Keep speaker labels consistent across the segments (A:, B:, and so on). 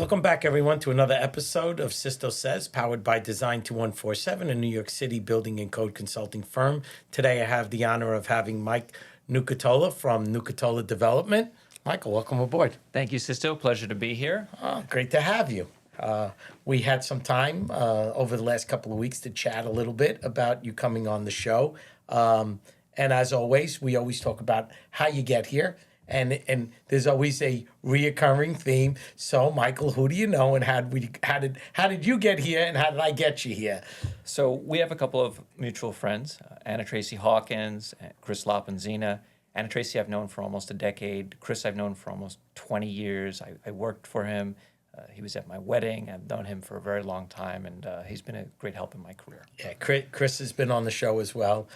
A: Welcome back, everyone, to another episode of Sisto Says, powered by Design 2147, a New York City building and code consulting firm. Today, I have the honor of having Mike Nucatola from Nucatola Development. Michael, welcome aboard.
B: Thank you, Sisto. Pleasure to be here.
A: Oh, great to have you. We had some time over the last couple of weeks to chat a little bit about you coming on the show. And as always, we always talk about how you get here. And there's always a reoccurring theme. So, Michael, who do you know, and how did you get here, and how did I get you here?
B: So we have a couple of mutual friends, Anna Tracy Hawkins, Chris Lapenzina. Anna Tracy I've known for almost a decade. Chris I've known for almost 20 years. I worked for him. He was at my wedding. I've known him for a very long time, and he's been a great help in my career.
A: Yeah, Chris has been on the show as well.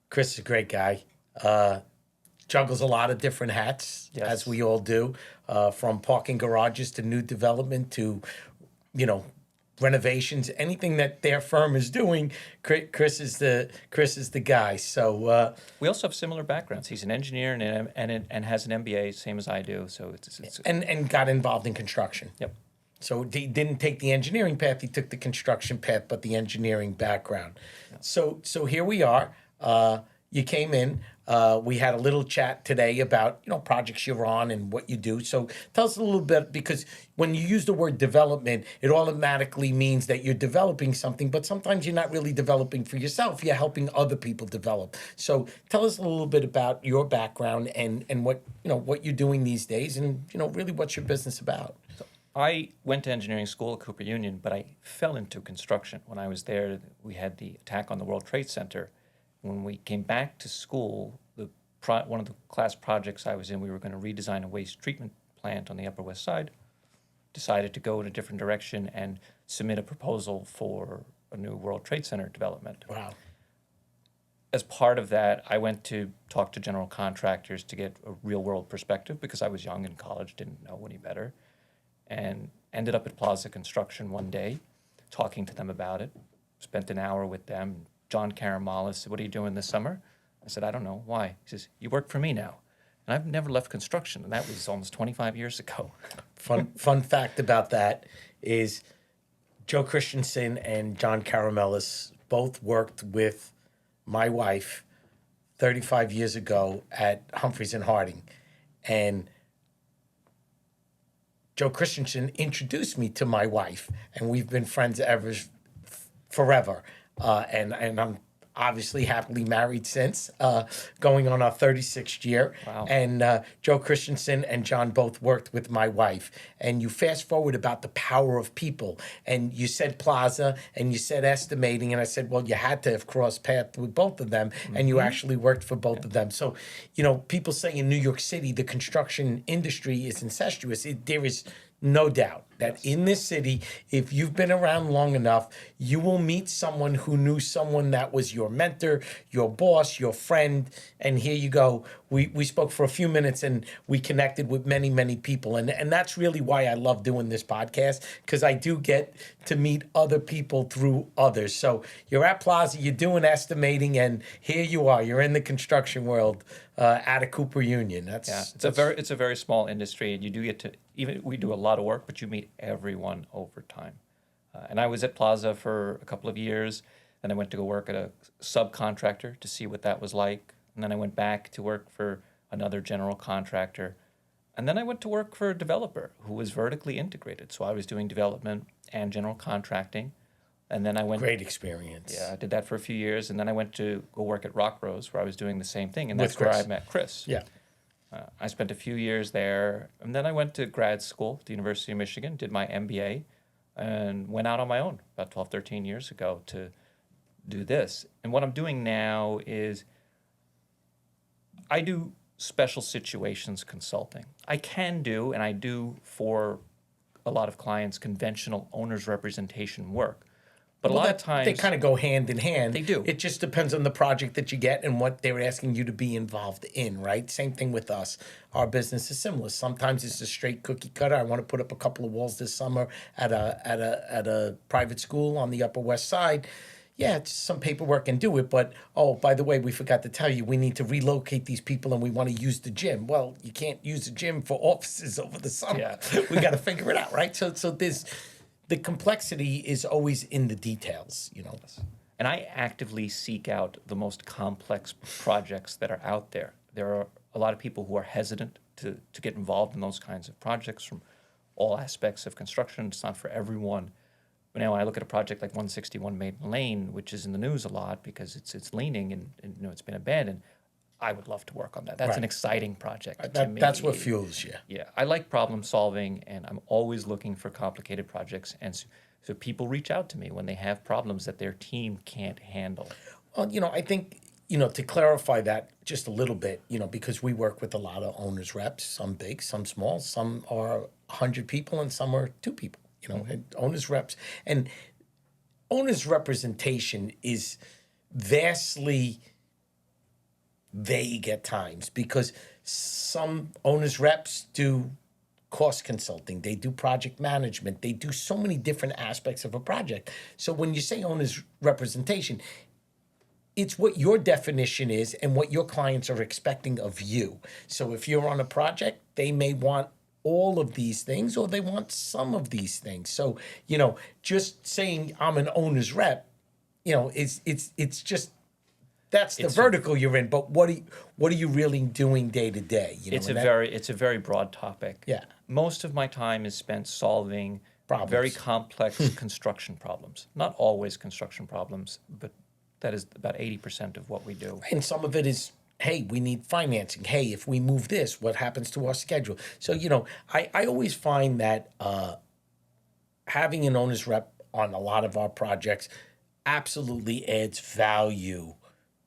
A: Chris is a great guy. Juggles a lot of different hats,
B: Yes.
A: as we all do, from parking garages to new development to, renovations. Anything that their firm is doing, Chris is the guy. So
B: We also have similar backgrounds. He's an engineer and has an MBA, same as I do. So it's
A: and got involved in construction.
B: Yep.
A: So he didn't take the engineering path; he took the construction path, but the engineering background. Yeah. So here we are. You came in. We had a little chat today about projects you're on and what you do. So tell us a little bit, because when you use the word development, it automatically means that you're developing something, but sometimes you're not really developing for yourself. You're helping other people develop. So tell us a little bit about your background and what what you're doing these days, and really what's your business about.
B: So I went to engineering school at Cooper Union, but I fell into construction. When I was there, we had the attack on the World Trade Center. When we came back to school, one of the class projects I was in, we were going to redesign a waste treatment plant on the Upper West Side. Decided to go in a different direction and submit a proposal for a new World Trade Center development.
A: Wow.
B: As part of that, I went to talk to general contractors to get a real-world perspective, because I was young in college, didn't know any better, and ended up at Plaza Construction one day, talking to them about it. Spent an hour with them. John Caramellis said, "What are you doing this summer?" I said, "I don't know." "Why?" He says, "You work for me now." And I've never left construction, and that was almost 25 years ago.
A: Fun fact about that is Joe Christensen and John Caramellis both worked with my wife 35 years ago at Humphreys and Harding. And Joe Christensen introduced me to my wife, and we've been friends forever. And I'm obviously happily married since, going on our 36th year.
B: Wow.
A: And Joe Christensen and John both worked with my wife. And you fast forward about the power of people. And you said Plaza, and you said estimating. And I said, well, you had to have crossed paths with both of them. Mm-hmm. And you actually worked for both of them. So, people say in New York City, the construction industry is incestuous. There is no doubt that in this city, if you've been around long enough, you will meet someone who knew someone that was your mentor, your boss, your friend. And here you go. We spoke for a few minutes, and we connected with many, many people. And that's really why I love doing this podcast, because I do get to meet other people through others. So you're at Plaza, you're doing estimating, and here you are. You're in the construction world at a Cooper Union.
B: It's a very small industry, and you do get to, even we do a lot of work, but you meet everyone over time. And I was at Plaza for a couple of years, and I went to go work at a subcontractor to see what that was like. And then I went back to work for another general contractor. And then I went to work for a developer who was vertically integrated. So I was doing development and general contracting. And then I went...
A: Great experience.
B: Yeah, I did that for a few years. And then I went to go work at Rock Rose, where I was doing the same thing. And
A: With
B: that's
A: Chris.
B: where I met Chris.
A: Yeah.
B: I spent a few years there. And then I went to grad school at the University of Michigan, did my MBA, and went out on my own about 12, 13 years ago to do this. And what I'm doing now is I do special situations consulting. I can do, and I do for a lot of clients, conventional owner's representation work. But a lot of times...
A: They kind of go hand in hand.
B: They do.
A: It just depends on the project that you get and what they're asking you to be involved in, right? Same thing with us. Our business is similar. Sometimes it's a straight cookie cutter. I want to put up a couple of walls this summer at a private school on the Upper West Side. yeah, it's some paperwork and do it, but oh, by the way, we forgot to tell you, we need to relocate these people and we want to use the gym. Well, you can't use the gym for offices over the summer.
B: Yeah.
A: We got to figure it out, right? So there's the complexity is always in the details, you know.
B: And I actively seek out the most complex projects that are out there. There are a lot of people who are hesitant to get involved in those kinds of projects from all aspects of construction. It's not for everyone. But now when I look at a project like 161 Maiden Lane, which is in the news a lot because it's leaning and you know it's been abandoned, I would love to work on that. That's an
A: Right.
B: exciting project to me.
A: That's what fuels you.
B: Yeah, I like problem solving, and I'm always looking for complicated projects. And so people reach out to me when they have problems that their team can't handle.
A: Well, you know, I think, you know, to clarify that just a little bit, you know, because we work with a lot of owners reps, some big, some small, some are 100 people and some are 2 people, you know, and owners reps. And owners representation is vastly vague at times because some owners reps do cost consulting, they do project management, they do so many different aspects of a project. So when you say owners representation, it's what your definition is and what your clients are expecting of you. So if you're on a project, they may want all of these things or they want some of these things. So, you know, just saying I'm an owner's rep, you know, it's just that's the vertical you're in. But what are you really doing day to day? You know,
B: It's a very broad topic.
A: Yeah.
B: Most of my time is spent solving
A: Problems.
B: very complex construction problems. Not always construction problems, but that is about 80% of what we do.
A: and some of it is, hey, we need financing. Hey, if we move this, what happens to our schedule? So, you know, I always find that having an owner's rep on a lot of our projects absolutely adds value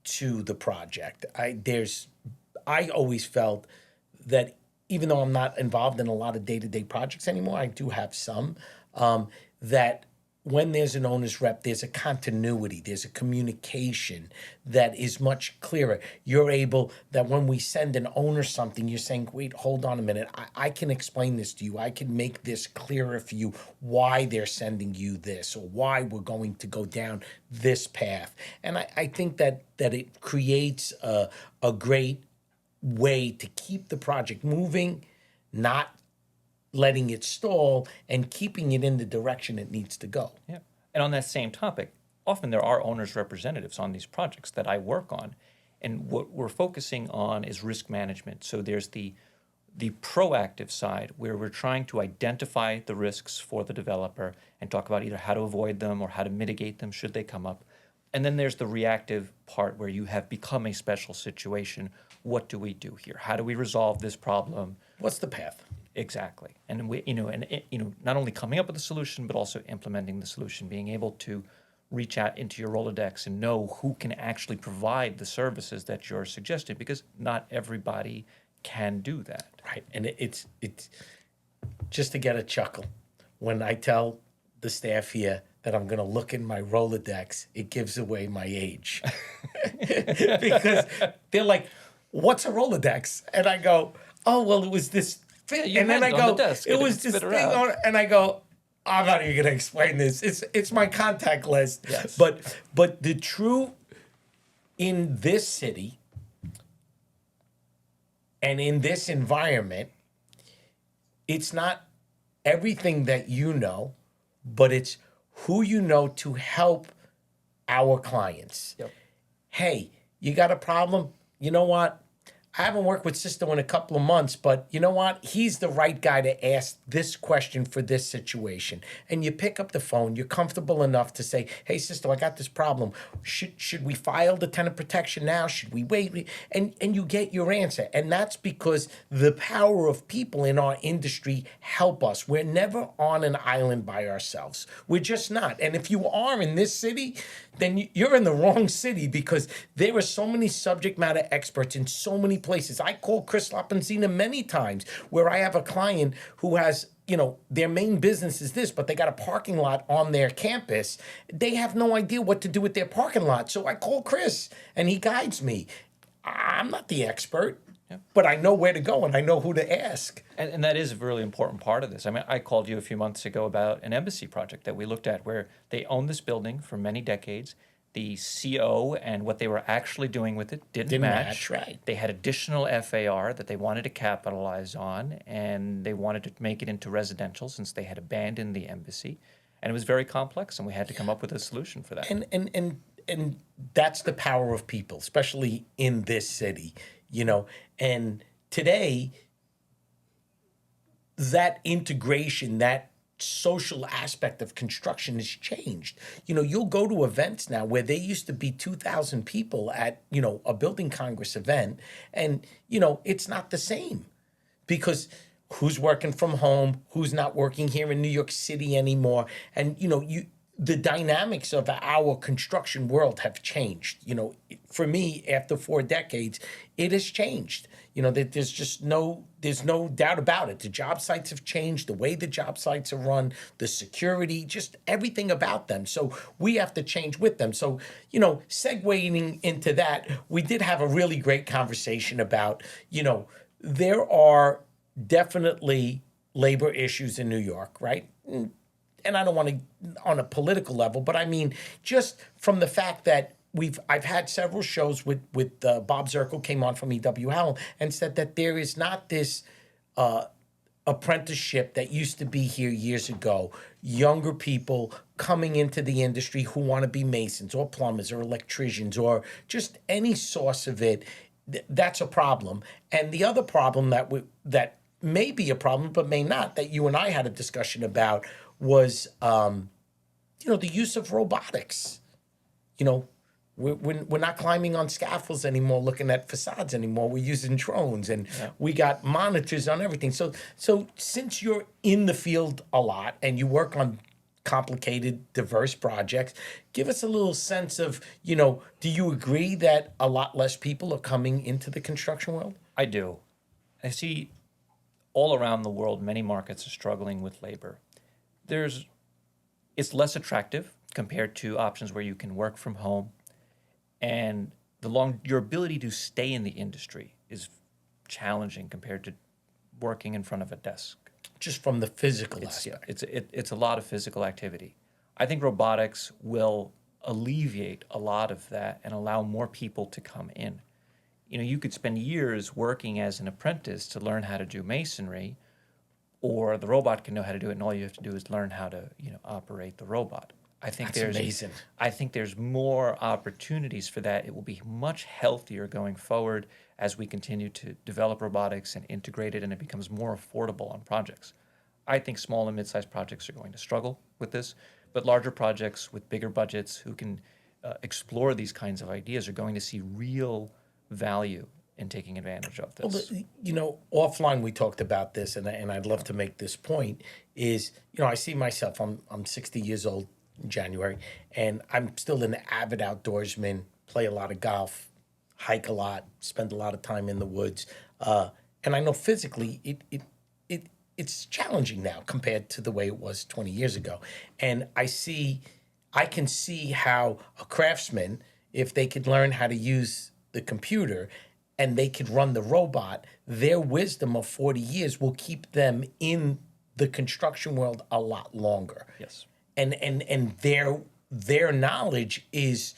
A: to the project. I always felt that even though I'm not involved in a lot of day-to-day projects anymore, I do have some, that when there's an owner's rep, there's a continuity, there's a communication that is much clearer. You're able, that when we send an owner something, you're saying, wait, hold on a minute. I can explain this to you. I can make this clearer for you, why they're sending you this or why we're going to go down this path. And I think that it creates a great way to keep the project moving, not letting it stall, and keeping it in the direction it needs to go.
B: Yeah. And on that same topic, often there are owners' representatives on these projects that I work on. And what we're focusing on is risk management. So there's the proactive side where we're trying to identify the risks for the developer and talk about either how to avoid them or how to mitigate them should they come up. And then there's the reactive part where you have become a special situation. What do we do here? How do we resolve this problem?
A: What's the path?
B: Exactly. And not only coming up with a solution, but also implementing the solution, being able to reach out into your Rolodex and know who can actually provide the services that you're suggesting, because not everybody can do that.
A: Right. And it's just to get a chuckle. When I tell the staff here that I'm going to look in my Rolodex, it gives away my age. Because they're like, what's a Rolodex? And I go, oh, well, it was this thing.
B: You
A: And then I
B: had it on
A: go,
B: the desk
A: it
B: and
A: was
B: it
A: this
B: spit
A: thing
B: around.
A: on, and I go, I'm not even going to explain this. It's my contact list.
B: Yes.
A: But the true, in this city and in this environment, it's not everything that you know, but it's who you know to help our clients.
B: Yep.
A: Hey, you got a problem? You know what? I haven't worked with Sisto in a couple of months, but you know what? He's the right guy to ask this question for this situation. And you pick up the phone. You're comfortable enough to say, hey, Sisto, I got this problem. Should we file the tenant protection now? Should we wait? And you get your answer. And that's because the power of people in our industry help us. We're never on an island by ourselves. We're just not. And if you are in this city, then you're in the wrong city, because there are so many subject matter experts in so many places. I call Chris Lapenzina many times where I have a client who has, their main business is this, but they got a parking lot on their campus. They have no idea what to do with their parking lot. So I call Chris and he guides me. I'm not the expert, but I know where to go and I know who to ask.
B: And that is a really important part of this. I mean, I called you a few months ago about an embassy project that we looked at where they own this building for many decades. The CO and what they were actually doing with it didn't match.
A: Right.
B: They had additional FAR that they wanted to capitalize on, and they wanted to make it into residential since they had abandoned the embassy. And it was very complex, and we had to come up with a solution for that.
A: And that's the power of people, especially in this city, you know. And today, that integration, that social aspect of construction has changed. You know, you'll go to events now where there used to be 2,000 people at, you know, a building congress event, and, you know, it's not the same because who's working from home, who's not working here in New York City anymore. And, you know, the dynamics of our construction world have changed. You know, for me, after 4 decades, it has changed. You know, there's no doubt about it. The job sites have changed, the way the job sites are run, the security, just everything about them. So we have to change with them. So, you know, segueing into that, we did have a really great conversation about, you know, there are definitely labor issues in New York, right? And I don't want to on a political level, but I mean, just from the fact that I've had several shows with Bob Zirkle came on from E.W. Howell and said that there is not this apprenticeship that used to be here years ago. Younger people coming into the industry who want to be masons or plumbers or electricians or just any source of it. That's a problem. And the other problem that may be a problem but may not, that you and I had a discussion about, was you know, the use of robotics. You know, we're not climbing on scaffolds anymore, looking at facades anymore. We're using drones, and we got monitors on everything. So since you're in the field a lot and you work on complicated, diverse projects, give us a little sense of, you know, do you agree that a lot less people are coming into the construction world?
B: I do. I see all around the world, many markets are struggling with labor. It's less attractive compared to options where you can work from home, and your ability to stay in the industry is challenging compared to working in front of a desk.
A: Just from the physical aspect.
B: It's a lot of physical activity. I think robotics will alleviate a lot of that and allow more people to come in. You know, you could spend years working as an apprentice to learn how to do masonry, or the robot can know how to do it, and all you have to do is learn how to, you know, operate the robot.
A: That's amazing.
B: I think there's more opportunities for that. It will be much healthier going forward as we continue to develop robotics and integrate it, and it becomes more affordable on projects. I think small and mid-sized projects are going to struggle with this, but larger projects with bigger budgets who can explore these kinds of ideas are going to see real value in taking advantage of this.
A: Well, you know, offline we talked about this, and I'd love to make this point, is, you know, I see myself, I'm 60 years old in January, and I'm still an avid outdoorsman, play a lot of golf, hike a lot, spend a lot of time in the woods. And I know physically it's challenging now compared to the way it was 20 years ago. And I can see how a craftsman, if they could learn how to use the computer and they could run the robot, their wisdom of 40 years will keep them in the construction world a lot longer.
B: Yes.
A: And their knowledge is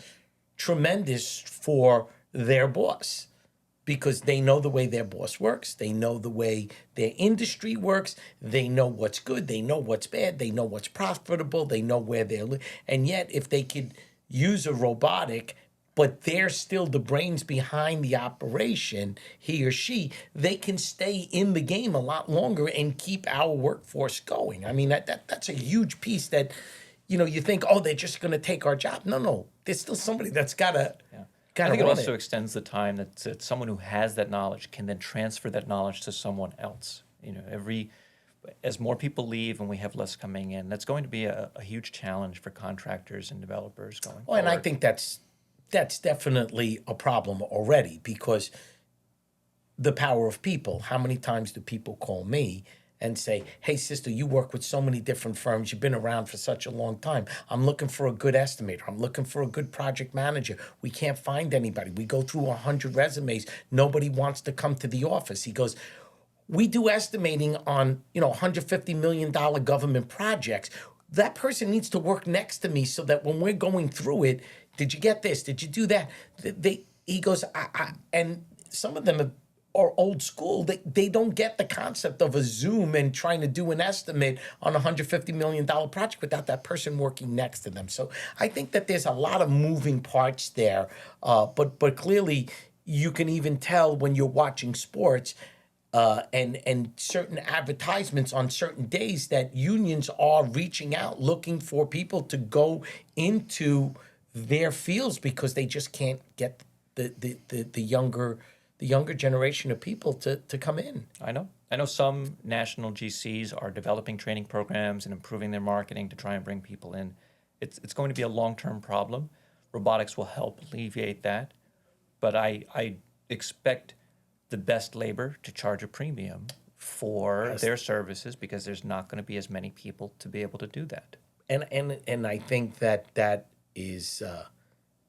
A: tremendous for their boss, because they know the way their boss works, they know the way their industry works, they know what's good, they know what's bad, they know what's profitable, they know where and yet if they could use a robotic, but they're still the brains behind the operation, he or she, they can stay in the game a lot longer and keep our workforce going. I mean, that's a huge piece that, you know, you think, oh, they're just going to take our job. No, there's still somebody that's got to.
B: Yeah. I think it also extends the time that someone who has that knowledge can then transfer that knowledge to someone else. You know, as more people leave and we have less coming in, that's going to be a huge challenge for contractors and developers going forward.
A: And I think that's definitely a problem already, because the power of people. How many times do people call me and say, hey, sister, you work with so many different firms. You've been around for such a long time. I'm looking for a good estimator. I'm looking for a good project manager. We can't find anybody. We go through 100 resumes. Nobody wants to come to the office. He goes, we do estimating on, you know, $150 million government projects. That person needs to work next to me so that when we're going through it, Did you get this? Did you do that? He goes, and some of them are old school. They don't get the concept of a Zoom and trying to do an estimate on a $150 million project without that person working next to them. So I think that there's a lot of moving parts there. But clearly, you can even tell when you're watching sports and certain advertisements on certain days that unions are reaching out looking for people to go into their fields because they just can't get the younger generation of people to come in.
B: I know some national GCs are developing training programs and improving their marketing to try and bring people in. It's going to be a long-term problem. Robotics will help alleviate that, but I expect the best labor to charge a premium for their services because there's not going to be as many people to be able to do that.
A: And I think that is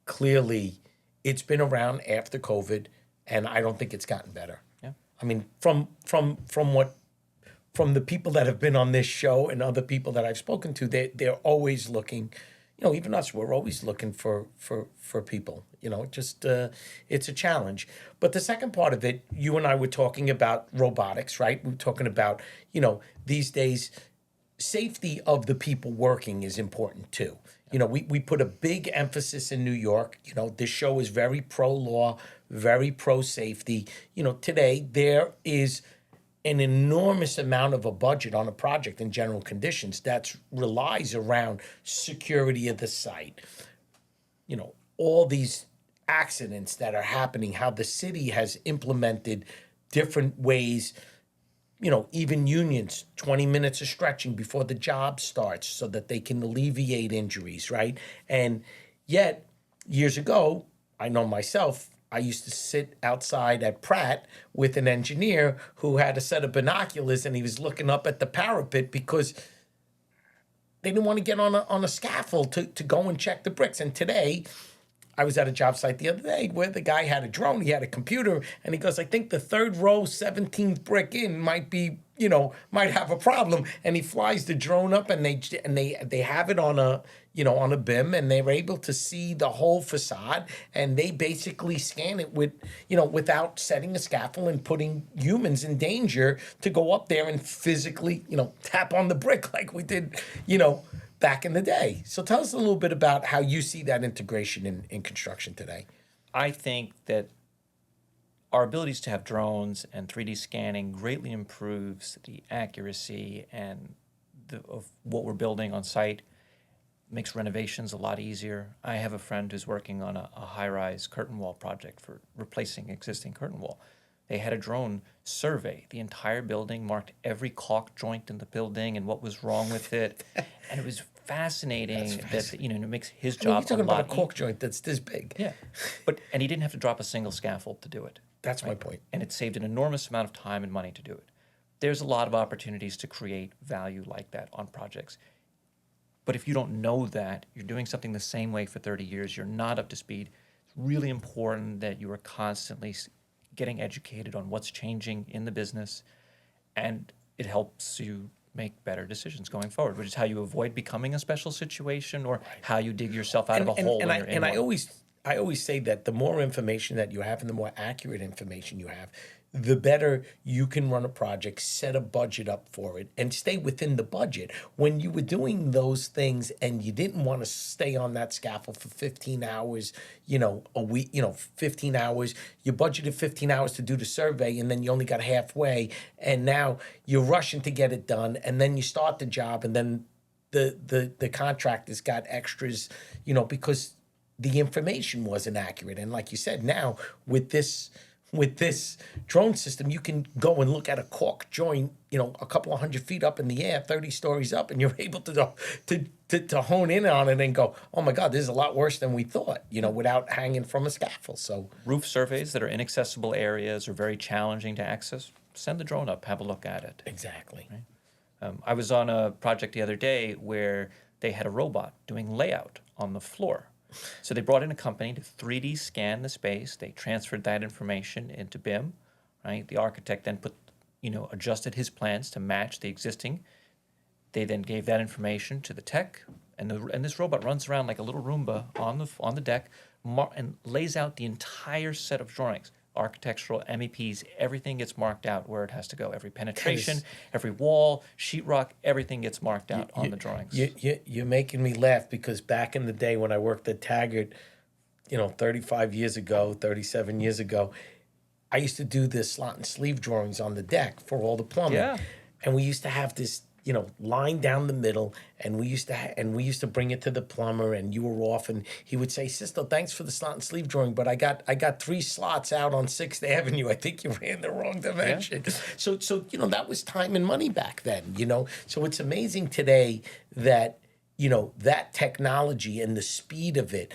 A: clearly, it's been around after COVID, and I don't think it's gotten better.
B: Yeah.
A: I mean, from the people that have been on this show and other people that I've spoken to, they're always looking. You know, even us, we're always looking for people. You know, just it's a challenge. But the second part of it, you and I were talking about robotics, right? We were talking about, you know, these days, safety of the people working is important too. You know, we put a big emphasis in New York. You know, this show is very pro-law, very pro-safety. You know, today there is an enormous amount of a budget on a project in general conditions that relies around security of the site. You know, all these accidents that are happening, how the city has implemented different ways, you know, even unions, 20 minutes of stretching before the job starts so that they can alleviate injuries, right? And yet, years ago, I know myself, I used to sit outside at Pratt with an engineer who had a set of binoculars and he was looking up at the parapet because they didn't want to get on a scaffold to go and check the bricks. And today, I was at a job site the other day where the guy had a drone, he had a computer, and he goes, I think the third row, 17th brick in might be, you know, might have a problem. And he flies the drone up and they have it on a, you know, on a BIM, and they're able to see the whole facade, and they basically scan it with, you know, without setting a scaffold and putting humans in danger to go up there and physically, you know, tap on the brick like we did, you know, back in the day. So tell us a little bit about how you see that integration in construction today.
B: I think that our abilities to have drones and 3D scanning greatly improves the accuracy and of what we're building on site, makes renovations a lot easier. I have a friend who's working on a high-rise curtain wall project for replacing existing curtain wall. They had a drone survey the entire building, marked every caulk joint in the building and what was wrong with it. And it was fascinating that, you know, it makes his job a lot
A: you're talking about a caulk joint that's this big.
B: Yeah. And he didn't have to drop a single scaffold to do it.
A: That's my point.
B: And it saved an enormous amount of time and money to do it. There's a lot of opportunities to create value like that on projects. But if you don't know that, you're doing something the same way for 30 years, you're not up to speed. It's really important that you are constantly getting educated on what's changing in the business, and it helps you make better decisions going forward, which is how you avoid becoming a special situation or how you dig yourself out of a hole when you're in one.
A: I always say that the more information that you have and the more accurate information you have, the better you can run a project, set a budget up for it, and stay within the budget. When you were doing those things and you didn't want to stay on that scaffold for 15 hours, you know, a week, you know, 15 hours, you budgeted 15 hours to do the survey and then you only got halfway, and now you're rushing to get it done, and then you start the job, and then the contractor's got extras, you know, because the information wasn't accurate. And like you said, now with this drone system, you can go and look at a caulk joint, you know, a couple of 100 feet up in the air, 30 stories up, and you're able to hone in on it and go, oh my God, this is a lot worse than we thought, you know, without hanging from a scaffold. So
B: roof surveys that are inaccessible areas or very challenging to access, send the drone up, have a look at it.
A: Exactly.
B: Right? I was on a project the other day where they had a robot doing layout on the floor. So they brought in a company to 3D scan the space. They transferred that information into BIM, right? The architect then adjusted his plans to match the existing. They then gave that information to the tech, and this robot runs around like a little Roomba on the deck, and lays out the entire set of drawings, architectural, MEPs, everything gets marked out where it has to go. Every penetration, every wall, sheetrock, everything gets marked out on the drawings.
A: You're making me laugh because back in the day when I worked at Taggart, 35 years ago, 37 years ago, I used to do the slot and sleeve drawings on the deck for all the plumbing.
B: Yeah.
A: And we used to have this, line down the middle, and we used to bring it to the plumber, and you were off, and he would say, "Sisto, thanks for the slot and sleeve drawing, but I got 3 slots out on 6th Avenue. I think you ran the wrong dimension." Yeah. So that was time and money back then, So it's amazing today that that technology and the speed of it.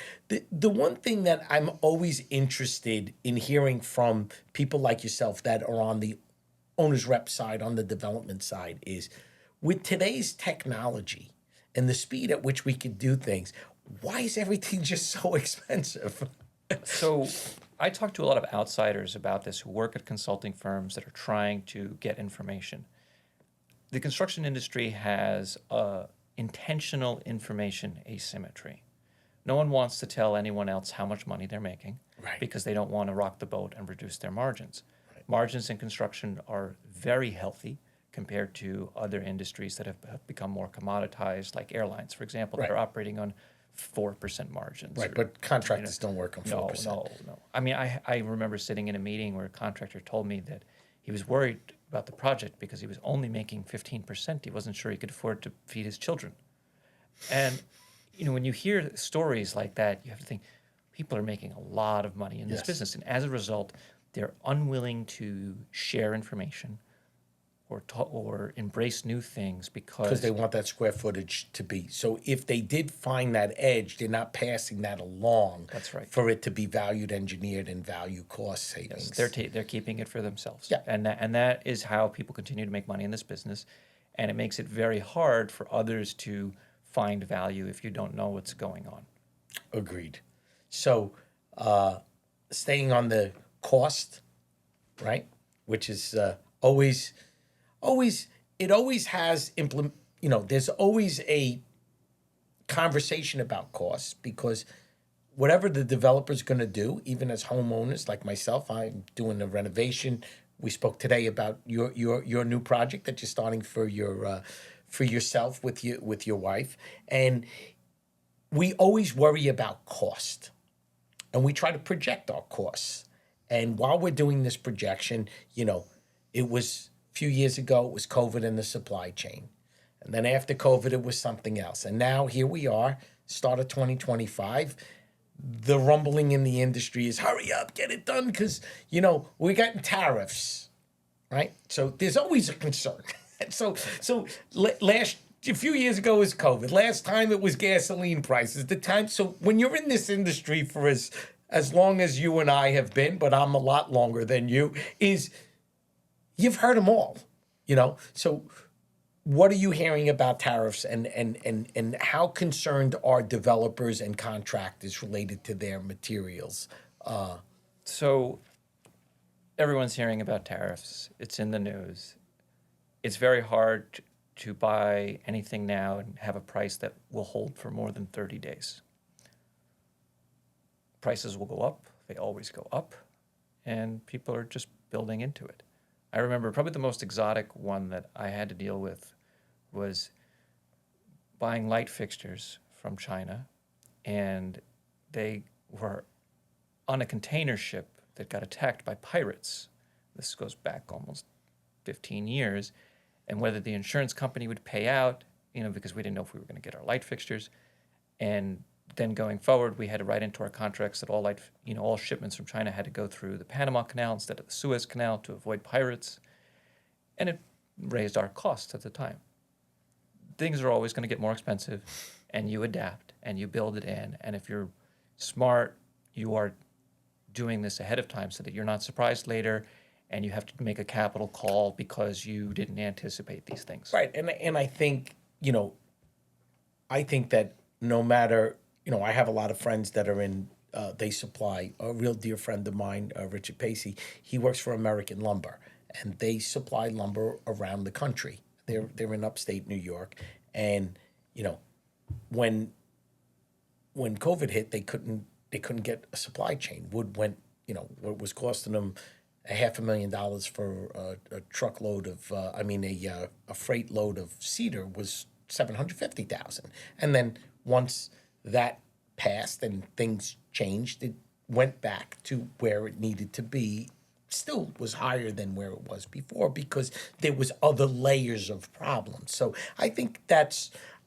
A: The one thing that I'm always interested in hearing from people like yourself that are on the owner's rep side, on the development side, is with today's technology and the speed at which we can do things, why is everything just so expensive?
B: So I talk to a lot of outsiders about this who work at consulting firms that are trying to get information. The construction industry has intentional information asymmetry. No one wants to tell anyone else how much money they're making, right, because they don't want to rock the boat and reduce their margins. Right. Margins in construction are very healthy compared to other industries that have become more commoditized, like airlines, for example, right, that are operating on 4% margins.
A: Right, but contractors don't work on 4%.
B: No. I mean, I remember sitting in a meeting where a contractor told me that he was worried about the project because he was only making 15%. He wasn't sure he could afford to feed his children. And, when you hear stories like that, you have to think, people are making a lot of money in this business. And as a result, they're unwilling to share information or embrace new things because
A: they want that square footage to be. So if they did find that edge, they're not passing that along.
B: That's right.
A: For it to be valued engineered and value cost savings.
B: Yes, they're keeping it for themselves.
A: Yeah.
B: And that is how people continue to make money in this business. And it makes it very hard for others to find value if you don't know what's going on.
A: Agreed. So staying on the cost, right, which is always has there's always a conversation about costs because whatever the developer's going to do, even as homeowners like myself, I'm doing a renovation. We spoke today about your new project that you're starting for yourself with your wife, and we always worry about cost, and we try to project our costs. And while we're doing this projection, it was a few years ago, it was COVID and the supply chain. And then after COVID, it was something else. And now here we are, start of 2025. The rumbling in the industry is hurry up, get it done, because, we're getting tariffs, right? So there's always a concern. So a few years ago was COVID. Last time it was gasoline prices. So when you're in this industry for as long as you and I have been, but I'm a lot longer than you, you've heard them all, So what are you hearing about tariffs and how concerned are developers and contractors related to their materials?
B: So everyone's hearing about tariffs. It's in the news. It's very hard to buy anything now and have a price that will hold for more than 30 days. Prices will go up. They always go up. And people are just building into it. I remember probably the most exotic one that I had to deal with was buying light fixtures from China, and they were on a container ship that got attacked by pirates. This goes back almost 15 years, and whether the insurance company would pay out, because we didn't know if we were going to get our light fixtures, and then going forward, we had to write into our contracts that all shipments from China had to go through the Panama Canal instead of the Suez Canal to avoid pirates. And it raised our costs at the time. Things are always going to get more expensive, and you adapt, and you build it in. And if you're smart, you are doing this ahead of time so that you're not surprised later, and you have to make a capital call because you didn't anticipate these things.
A: Right, and I think, that no matter... I have a lot of friends that are in, they supply, a real dear friend of mine, Richard Pacey, he works for American Lumber, and they supply lumber around the country. They're in upstate New York, and you know, when COVID hit, they couldn't get a supply chain. Wood went, what was costing them $500,000 for a truckload of, a freight load of cedar was $750,000. And then once that passed and things changed, it went back to where it needed to be. Still was higher than where it was before because there was other layers of problems. So I think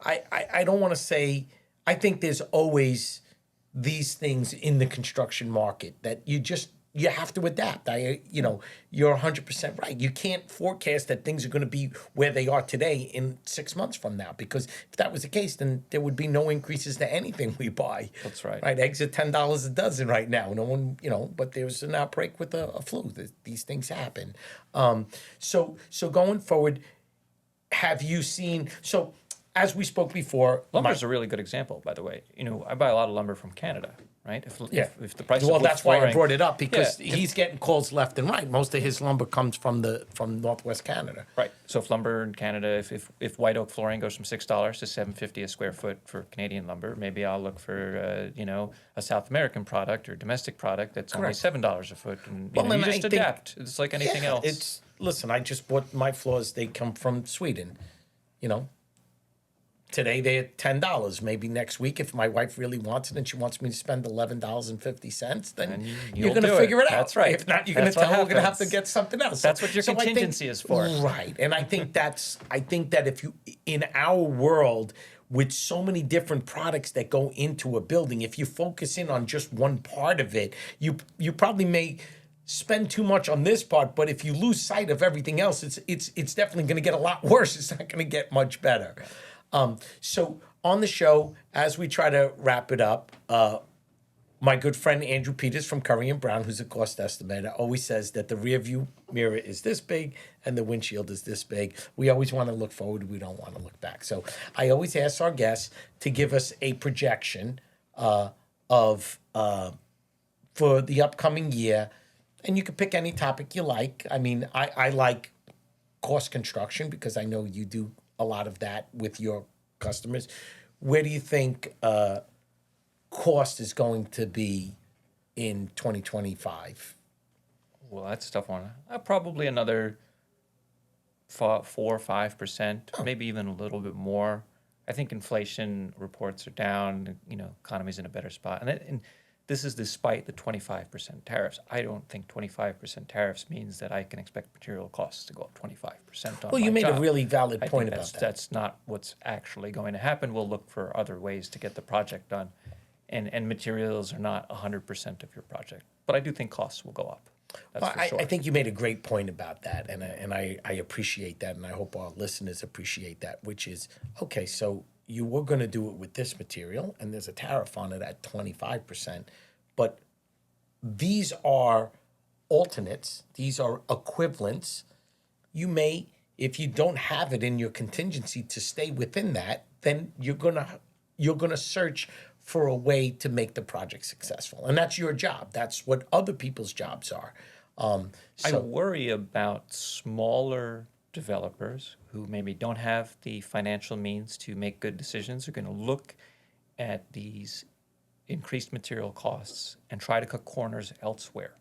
A: I don't want to say, I think there's always these things in the construction market that you have to adapt. You're 100% right. You can't forecast that things are going to be where they are today in 6 months from now, because if that was the case, then there would be no increases to anything we buy.
B: That's right.
A: Right, eggs are $10 a dozen right now. No one, but there's an outbreak with a flu. These things happen. So going forward, have you seen? So as we spoke before,
B: lumber's a really good example, by the way. I buy a lot of lumber from Canada, right? If the price
A: well,
B: of
A: that's
B: flooring,
A: why I brought it up, because
B: Yeah,
A: he's getting calls left and right. Most of his lumber comes from Northwest Canada.
B: right. So if lumber in Canada, if white oak flooring goes from $6 to $7.50 a square foot for Canadian lumber, maybe I'll look for a South American product or domestic product that's
A: Correct.
B: only $7 a foot, and
A: Well, and
B: you
A: I
B: just
A: think-
B: adapt. It's like anything else.
A: Listen, I just bought my floors. They come from Sweden. Today they're $10. Maybe next week, if my wife really wants it and she wants me to spend $11.50, then
B: And
A: you're
B: you'll
A: going to
B: do it.
A: figure it out.
B: That's right.
A: If not, you're going to
B: That's what
A: tell her we're going to have to
B: happens.
A: get something else.
B: That's what your
A: I think-
B: contingency is for.
A: Right. And I think that if you, in our world, with so many different products that go into a building, if you focus in on just one part of it, you probably may spend too much on this part, but if you lose sight of everything else, it's definitely going to get a lot worse. It's not going to get much better. So on the show, as we try to wrap it up, my good friend Andrew Peters from Curry and Brown, who's a cost estimator, always says that the rear view mirror is this big and the windshield is this big. We always want to look forward. We don't want to look back. So I always ask our guests to give us a projection for the upcoming year. And you can pick any topic you like. I mean, I like cost construction because I know you do a lot of that with your customers. Where do you think cost is going to be in 2025?
B: Well, that's a tough one. Probably another 4 or 5%, maybe even a little bit more. I think inflation reports are down. Economy's in a better spot, and this is despite the 25% tariffs. I don't think 25% tariffs means that I can expect material costs to go up 25% on
A: Well, you
B: my
A: made
B: job.
A: a really valid
B: I
A: point
B: think
A: about that.
B: That's not what's actually going to happen. We'll look for other ways to get the project done. And materials are not 100% of your project. But I do think costs will go up. That's
A: Well,
B: for sure.
A: I think you made a great point about that, and I appreciate that, and I hope our listeners appreciate that, which is, okay, so you were going to do it with this material, and there's a tariff on it at 25%, but these are alternates, these are equivalents. You may, if you don't have it in your contingency to stay within that, then you're gonna search for a way to make the project successful, and that's your job. That's what other people's jobs are.
B: I worry about smaller developers who maybe don't have the financial means to make good decisions are going to look at these increased material costs and try to cut corners elsewhere,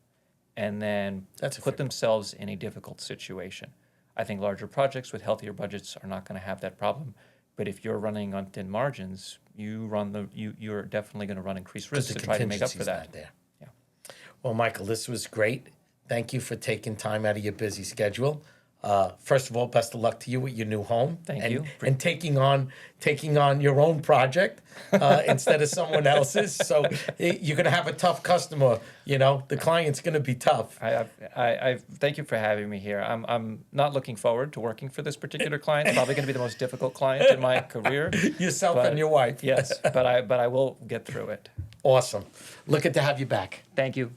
B: and then
A: That's a
B: put
A: fair
B: themselves in a difficult situation. I think larger projects with healthier budgets are not going to have that problem. But if you're running on thin margins, you're definitely going to run increased risk
A: the
B: to try to make up for
A: contingency's
B: that.
A: not there.
B: Yeah.
A: Well, Michael, this was great. Thank you for taking time out of your busy schedule. First of all, best of luck to you with your new home.
B: Thank
A: and,
B: you.
A: And taking on your own project instead of someone else's. So you're going to have a tough customer. The client's going to be tough.
B: I thank you for having me here. I'm not looking forward to working for this particular client. It's probably going to be the most difficult client in my career.
A: Yourself and your wife.
B: Yes, but I will get through it.
A: Awesome. Looking to have you back.
B: Thank you.